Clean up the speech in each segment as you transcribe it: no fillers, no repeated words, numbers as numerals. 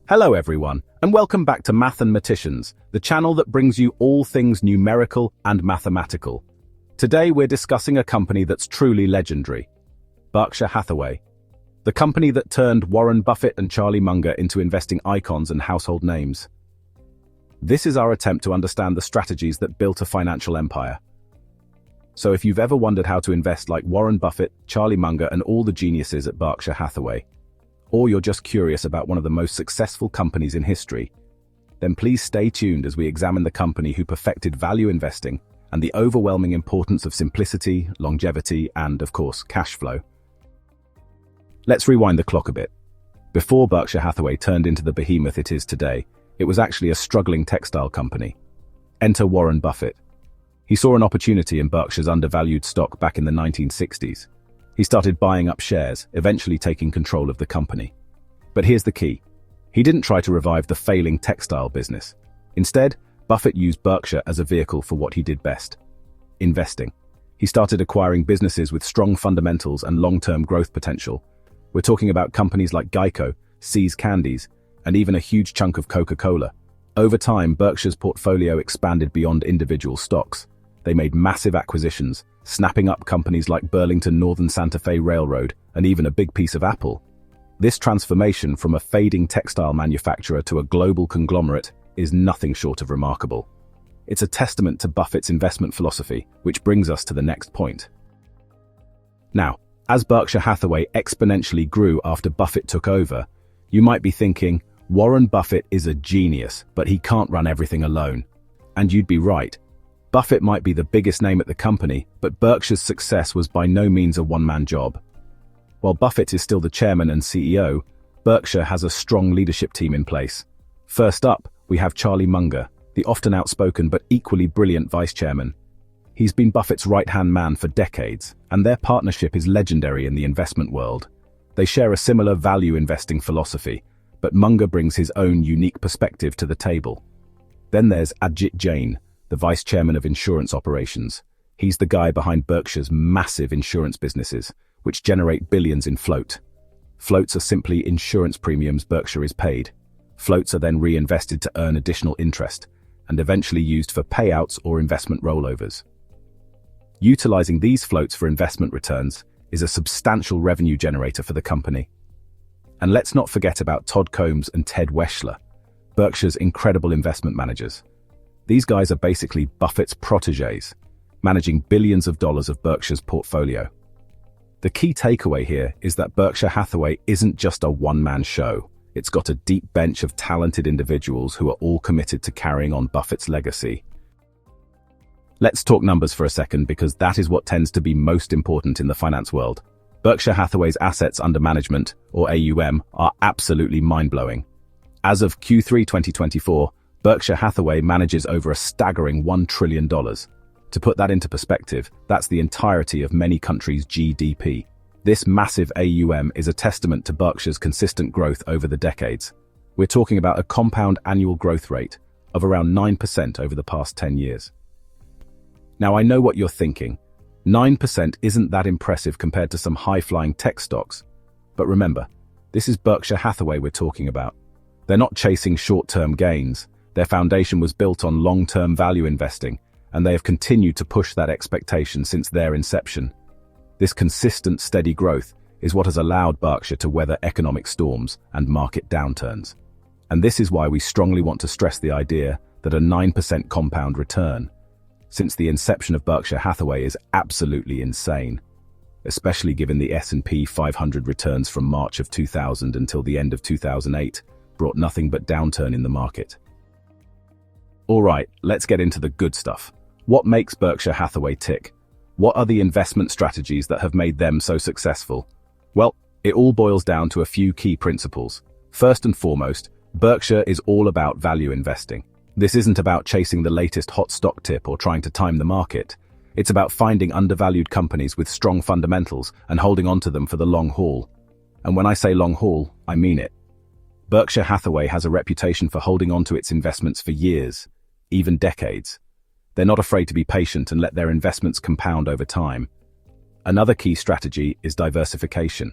Hello everyone, and welcome back to Math and Maticians, the channel that brings you all things numerical and mathematical. Today we're discussing a company that's truly legendary, Berkshire Hathaway, the company that turned Warren Buffett and Charlie Munger into investing icons and household names. This is our attempt to understand the strategies that built a financial empire. So if you've ever wondered how to invest like Warren Buffett, Charlie Munger, and all the geniuses at Berkshire Hathaway, or you're just curious about one of the most successful companies in history, then please stay tuned as we examine the company who perfected value investing and the overwhelming importance of simplicity, longevity, and, of course, cash flow. Let's rewind the clock a bit. Before Berkshire Hathaway turned into the behemoth it is today, it was actually a struggling textile company. Enter Warren Buffett. He saw an opportunity in Berkshire's undervalued stock back in the 1960s. He started buying up shares, eventually taking control of the company. But here's the key. He didn't try to revive the failing textile business. Instead, Buffett used Berkshire as a vehicle for what he did best: investing. He started acquiring businesses with strong fundamentals and long-term growth potential. We're talking about companies like Geico, See's Candies, and even a huge chunk of Coca-Cola. Over time, Berkshire's portfolio expanded beyond individual stocks. They made massive acquisitions, snapping up companies like Burlington Northern Santa Fe Railroad and even a big piece of Apple. This transformation from a fading textile manufacturer to a global conglomerate is nothing short of remarkable. It's a testament to Buffett's investment philosophy, which brings us to the next point. Now, as Berkshire Hathaway exponentially grew after Buffett took over, you might be thinking, Warren Buffett is a genius, but he can't run everything alone. And you'd be right. Buffett might be the biggest name at the company, but Berkshire's success was by no means a one-man job. While Buffett is still the chairman and CEO, Berkshire has a strong leadership team in place. First up, we have Charlie Munger, the often outspoken but equally brilliant vice chairman. He's been Buffett's right-hand man for decades, and their partnership is legendary in the investment world. They share a similar value investing philosophy, but Munger brings his own unique perspective to the table. Then there's Ajit Jain, the vice chairman of insurance operations. He's the guy behind Berkshire's massive insurance businesses, which generate billions in float. Floats are simply insurance premiums Berkshire is paid. Floats are then reinvested to earn additional interest, and eventually used for payouts or investment rollovers. Utilizing these floats for investment returns is a substantial revenue generator for the company. And let's not forget about Todd Combs and Ted Weschler, Berkshire's incredible investment managers. These guys are basically Buffett's protégés, managing billions of dollars of Berkshire's portfolio. The key takeaway here is that Berkshire Hathaway isn't just a one-man show. It's got a deep bench of talented individuals who are all committed to carrying on Buffett's legacy. Let's talk numbers for a second, because that is what tends to be most important in the finance world. Berkshire Hathaway's assets under management, or AUM, are absolutely mind-blowing. As of Q3 2024, Berkshire Hathaway manages over a staggering $1 trillion. To put that into perspective, that's the entirety of many countries' GDP. This massive AUM is a testament to Berkshire's consistent growth over the decades. We're talking about a compound annual growth rate of around 9% over the past 10 years. Now, I know what you're thinking. 9% isn't that impressive compared to some high-flying tech stocks. But remember, this is Berkshire Hathaway we're talking about. They're not chasing short-term gains. Their foundation was built on long-term value investing, and they have continued to push that expectation since their inception. This consistent, steady growth is what has allowed Berkshire to weather economic storms and market downturns. And this is why we strongly want to stress the idea that a 9% compound return since the inception of Berkshire Hathaway is absolutely insane, especially given the S&P 500 returns from March of 2000 until the end of 2008 brought nothing but downturn in the market. Alright, let's get into the good stuff. What makes Berkshire Hathaway tick? What are the investment strategies that have made them so successful? Well, it all boils down to a few key principles. First and foremost, Berkshire is all about value investing. This isn't about chasing the latest hot stock tip or trying to time the market. It's about finding undervalued companies with strong fundamentals and holding onto them for the long haul. And when I say long haul, I mean it. Berkshire Hathaway has a reputation for holding onto its investments for years, even decades. They're not afraid to be patient and let their investments compound over time. Another key strategy is diversification.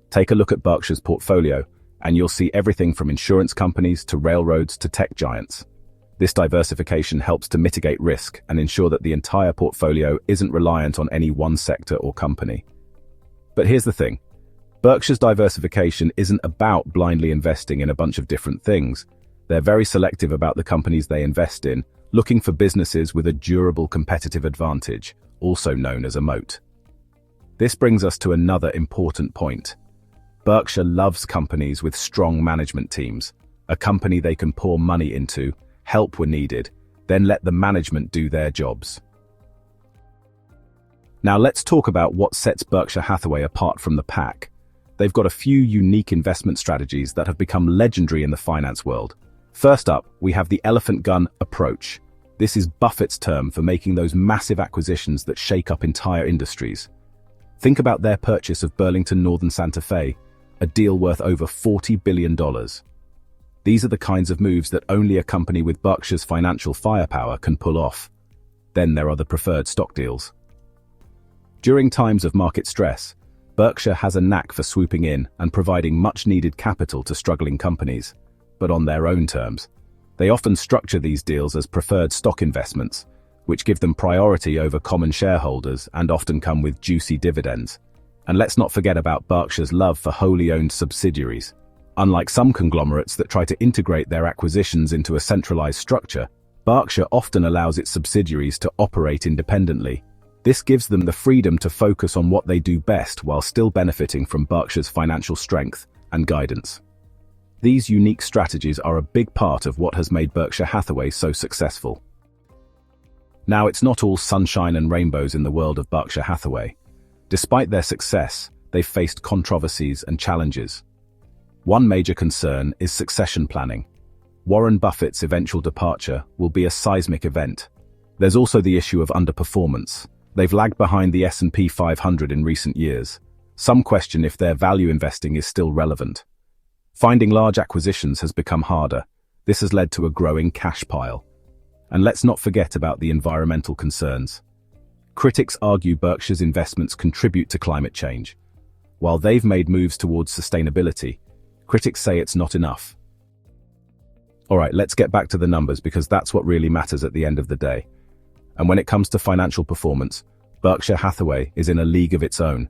Take a look at Berkshire's portfolio, and you'll see everything from insurance companies to railroads to tech giants. This diversification helps to mitigate risk and ensure that the entire portfolio isn't reliant on any one sector or company. But here's the thing. Berkshire's diversification isn't about blindly investing in a bunch of different things. They're very selective about the companies they invest in, looking for businesses with a durable competitive advantage, also known as a moat. This brings us to another important point. Berkshire loves companies with strong management teams, a company they can pour money into, help when needed, then let the management do their jobs. Now let's talk about what sets Berkshire Hathaway apart from the pack. They've got a few unique investment strategies that have become legendary in the finance world. First up, we have the elephant gun approach. This is Buffett's term for making those massive acquisitions that shake up entire industries. Think about their purchase of Burlington Northern Santa Fe, a deal worth over $40 billion. These are the kinds of moves that only a company with Berkshire's financial firepower can pull off. Then there are the preferred stock deals. During times of market stress, Berkshire has a knack for swooping in and providing much-needed capital to struggling companies, but on their own terms. They often structure these deals as preferred stock investments, which give them priority over common shareholders and often come with juicy dividends. And let's not forget about Berkshire's love for wholly owned subsidiaries. Unlike some conglomerates that try to integrate their acquisitions into a centralized structure, Berkshire often allows its subsidiaries to operate independently. This gives them the freedom to focus on what they do best while still benefiting from Berkshire's financial strength and guidance. These unique strategies are a big part of what has made Berkshire Hathaway so successful. Now, it's not all sunshine and rainbows in the world of Berkshire Hathaway. Despite their success, they've faced controversies and challenges. One major concern is succession planning. Warren Buffett's eventual departure will be a seismic event. There's also the issue of underperformance. They've lagged behind the S&P 500 in recent years. Some question if their value investing is still relevant. Finding large acquisitions has become harder. This has led to a growing cash pile. And let's not forget about the environmental concerns. Critics argue Berkshire's investments contribute to climate change. While they've made moves towards sustainability, critics say it's not enough. Alright, let's get back to the numbers because that's what really matters at the end of the day. And when it comes to financial performance, Berkshire Hathaway is in a league of its own.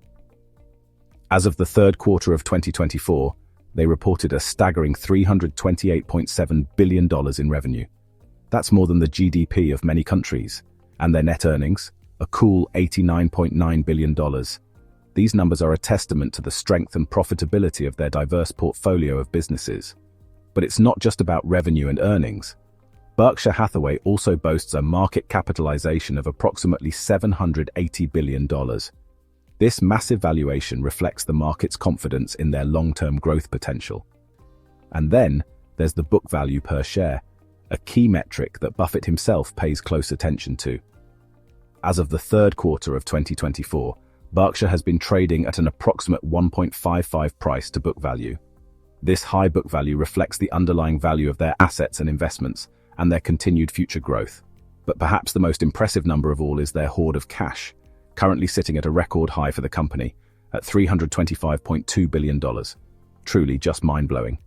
As of the third quarter of 2024, they reported a staggering $328.7 billion in revenue. That's more than the GDP of many countries. And their net earnings, a cool $89.9 billion. These numbers are a testament to the strength and profitability of their diverse portfolio of businesses. But it's not just about revenue and earnings. Berkshire Hathaway also boasts a market capitalization of approximately $780 billion. This massive valuation reflects the market's confidence in their long-term growth potential. And then, there's the book value per share, a key metric that Buffett himself pays close attention to. As of the third quarter of 2024, Berkshire has been trading at an approximate 1.55 price to book value. This high book value reflects the underlying value of their assets and investments and their continued future growth. But perhaps the most impressive number of all is their hoard of cash, currently sitting at a record high for the company at $325.2 billion. Truly just mind-blowing.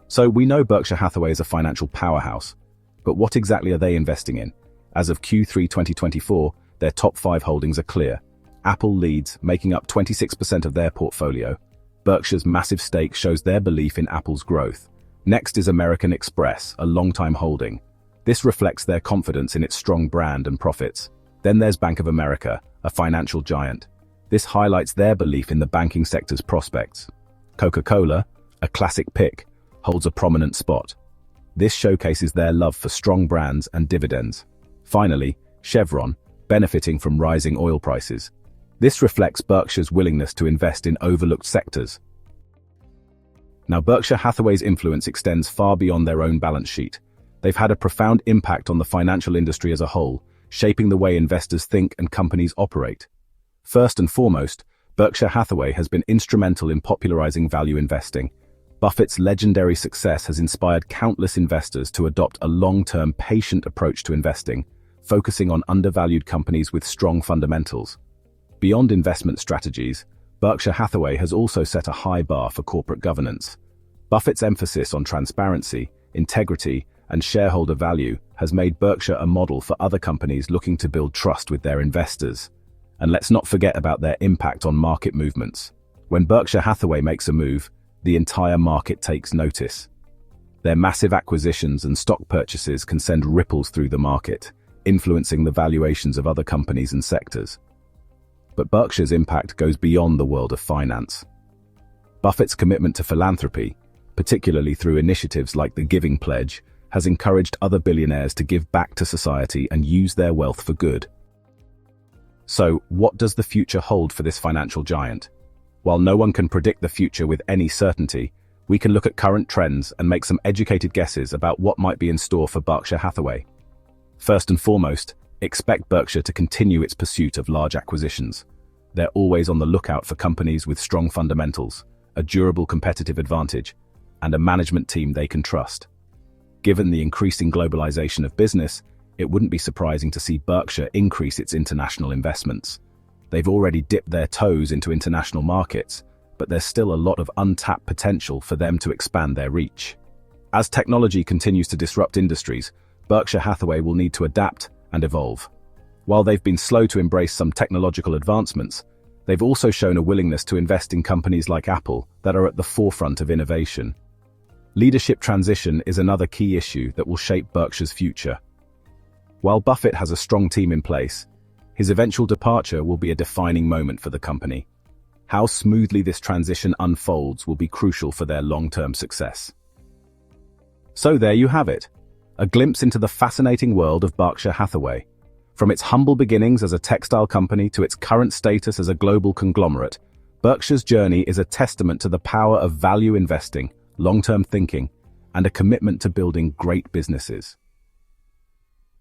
So we know Berkshire Hathaway is a financial powerhouse, but what exactly are they investing in? As of Q3 2024, their top 5 holdings are clear. Apple leads, making up 26% of their portfolio. Berkshire's massive stake shows their belief in Apple's growth. Next is American Express, a long-time holding. This reflects their confidence in its strong brand and profits. Then there's Bank of America, a financial giant. This highlights their belief in the banking sector's prospects. Coca-Cola, a classic pick, holds a prominent spot. This showcases their love for strong brands and dividends. Finally, Chevron, benefiting from rising oil prices. This reflects Berkshire's willingness to invest in overlooked sectors. Now, Berkshire Hathaway's influence extends far beyond their own balance sheet. They've had a profound impact on the financial industry as a whole, shaping the way investors think and companies operate. First and foremost, Berkshire Hathaway has been instrumental in popularizing value investing. Buffett's legendary success has inspired countless investors to adopt a long-term, patient approach to investing, focusing on undervalued companies with strong fundamentals. Beyond investment strategies, Berkshire Hathaway has also set a high bar for corporate governance. Buffett's emphasis on transparency, integrity, and shareholder value has made Berkshire a model for other companies looking to build trust with their investors. And let's not forget about their impact on market movements. When Berkshire Hathaway makes a move, the entire market takes notice. Their massive acquisitions and stock purchases can send ripples through the market, influencing the valuations of other companies and sectors. But Berkshire's impact goes beyond the world of finance. Buffett's commitment to philanthropy, particularly through initiatives like the Giving Pledge, has encouraged other billionaires to give back to society and use their wealth for good. So, what does the future hold for this financial giant? While no one can predict the future with any certainty, we can look at current trends and make some educated guesses about what might be in store for Berkshire Hathaway. First and foremost, expect Berkshire to continue its pursuit of large acquisitions. They're always on the lookout for companies with strong fundamentals, a durable competitive advantage, and a management team they can trust. Given the increasing globalization of business, it wouldn't be surprising to see Berkshire increase its international investments. They've already dipped their toes into international markets, but there's still a lot of untapped potential for them to expand their reach. As technology continues to disrupt industries, Berkshire Hathaway will need to adapt and evolve. While they've been slow to embrace some technological advancements, they've also shown a willingness to invest in companies like Apple that are at the forefront of innovation. Leadership transition is another key issue that will shape Berkshire's future. While Buffett has a strong team in place, his eventual departure will be a defining moment for the company. How smoothly this transition unfolds will be crucial for their long-term success. So there you have it, a glimpse into the fascinating world of Berkshire Hathaway. From its humble beginnings as a textile company to its current status as a global conglomerate, Berkshire's journey is a testament to the power of value investing, long-term thinking, and a commitment to building great businesses.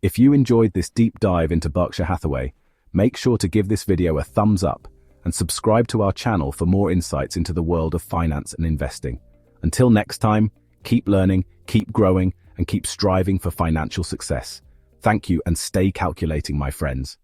If you enjoyed this deep dive into Berkshire Hathaway, make sure to give this video a thumbs up and subscribe to our channel for more insights into the world of finance and investing. Until next time, keep learning, keep growing, and keep striving for financial success. Thank you and stay calculating, my friends.